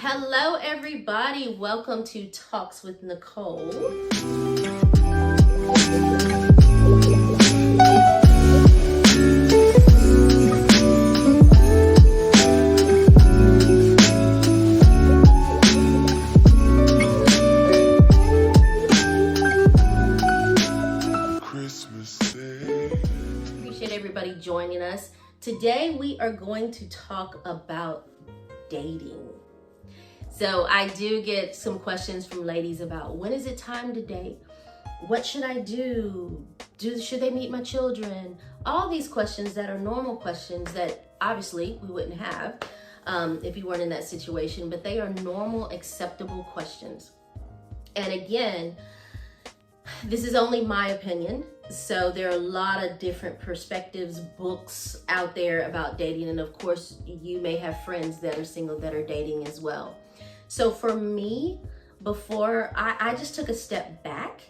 Hello, everybody. Welcome to Talks with Nicole. Appreciate everybody joining us. Today, we are going to talk about dating. So I do get some questions from ladies about when is it time to date? What should I do? Should they meet my children? All these questions that are normal questions that obviously we wouldn't have if you weren't in that situation, but they are normal, acceptable questions. And again, this is only my opinion. So there are a lot of different perspectives, books out there about dating. And of course, you may have friends that are single that are dating as well. So for me, before I just took a step back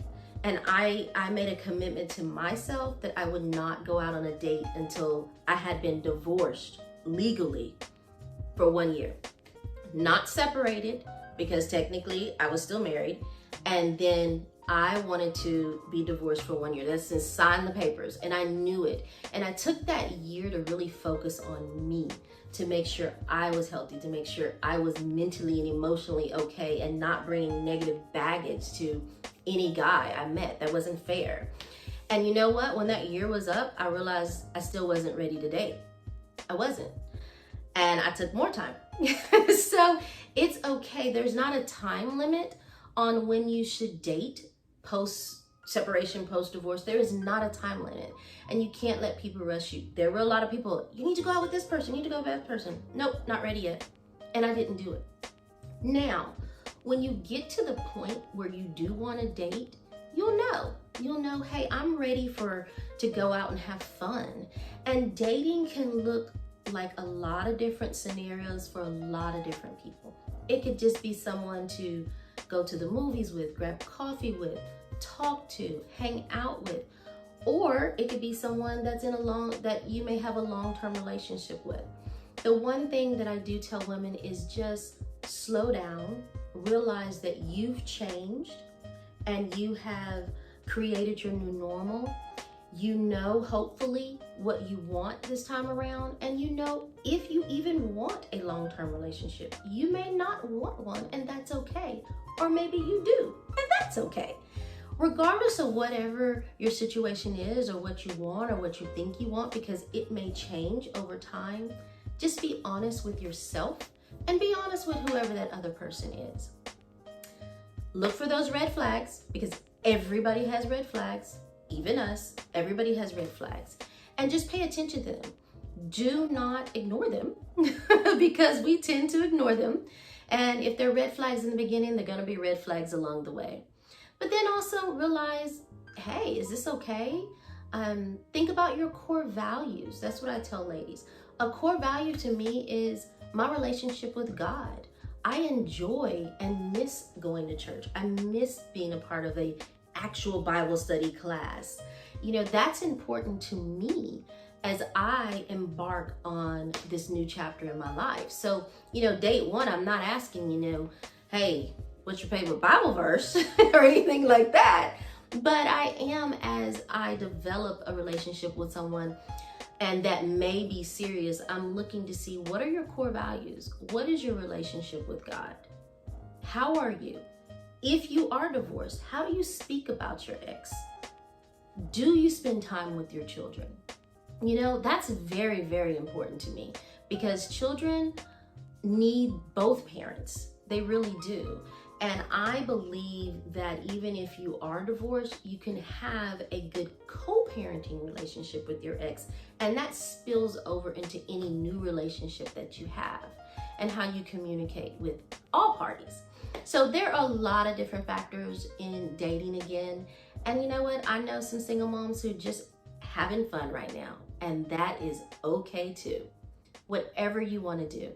and I made a commitment to myself that I would not go out on a date until I had been divorced legally for 1 year. Not separated, because technically I was still married. And then I wanted to be divorced for 1 year. That's to sign the papers, and I knew it. And I took that year to really focus on me, to make sure I was healthy, to make sure I was mentally and emotionally okay and not bringing negative baggage to any guy I met. That wasn't fair. And you know what? When that year was up, I realized I still wasn't ready to date. I wasn't. And I took more time. So it's okay. There's not a time limit on when you should date post-separation, post-divorce. There is not a time limit, and you can't let people rush you. There were a lot of people, you need to go out with this person, you need to go with that person. Nope, not ready yet. And I didn't do it. Now, when you get to the point where you do want to date, you'll know, hey, I'm ready to go out and have fun. And dating can look like a lot of different scenarios for a lot of different people. It could just be someone to go to the movies with, grab coffee with, talk to, hang out with, or it could be someone that's that you may have a long-term relationship with. The one thing that I do tell women is just slow down, realize that you've changed and you have created your new normal. You know, hopefully, what you want this time around, and you know if you even want a long-term relationship. You may not want one, and that's okay. Or maybe you do, and that's okay. Regardless of whatever your situation is, or what you want, or what you think you want, because it may change over time, just be honest with yourself and be honest with whoever that other person is. Look for those red flags, because everybody has red flags. Even us, everybody has red flags. And just pay attention to them. Do not ignore them because we tend to ignore them. And if they're red flags in the beginning, they're going to be red flags along the way. But then also realize, hey, is this okay? Think about your core values. That's what I tell ladies. A core value to me is my relationship with God. I enjoy and miss going to church. I miss being a part of a actual Bible study class. You know, that's important to me as I embark on this new chapter in my life. So, date one, I'm not asking, hey, what's your favorite Bible verse or anything like that. But I am, as I develop a relationship with someone and that may be serious, I'm looking to see, what are your core values? What is your relationship with God? How are you? If you are divorced, how do you speak about your ex? Do you spend time with your children? That's very, very important to me, because children need both parents. They really do. And I believe that even if you are divorced, you can have a good co-parenting relationship with your ex. And that spills over into any new relationship that you have and how you communicate with all parties. So there are a lot of different factors in dating again. And you know what? I know some single moms who just having fun right now. And that is okay too. Whatever you want to do.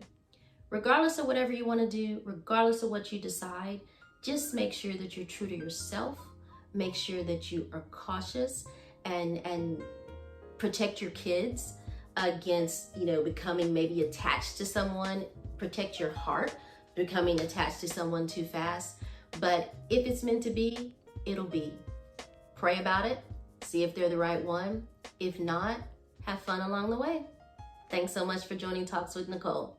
Regardless of whatever you want to do, regardless of what you decide, just make sure that you're true to yourself. Make sure that you are cautious and protect your kids against, becoming maybe attached to someone. Protect your heart becoming attached to someone too fast. But if it's meant to be, it'll be. Pray about it. See if they're the right one. If not, have fun along the way. Thanks so much for joining Talks with Nikol.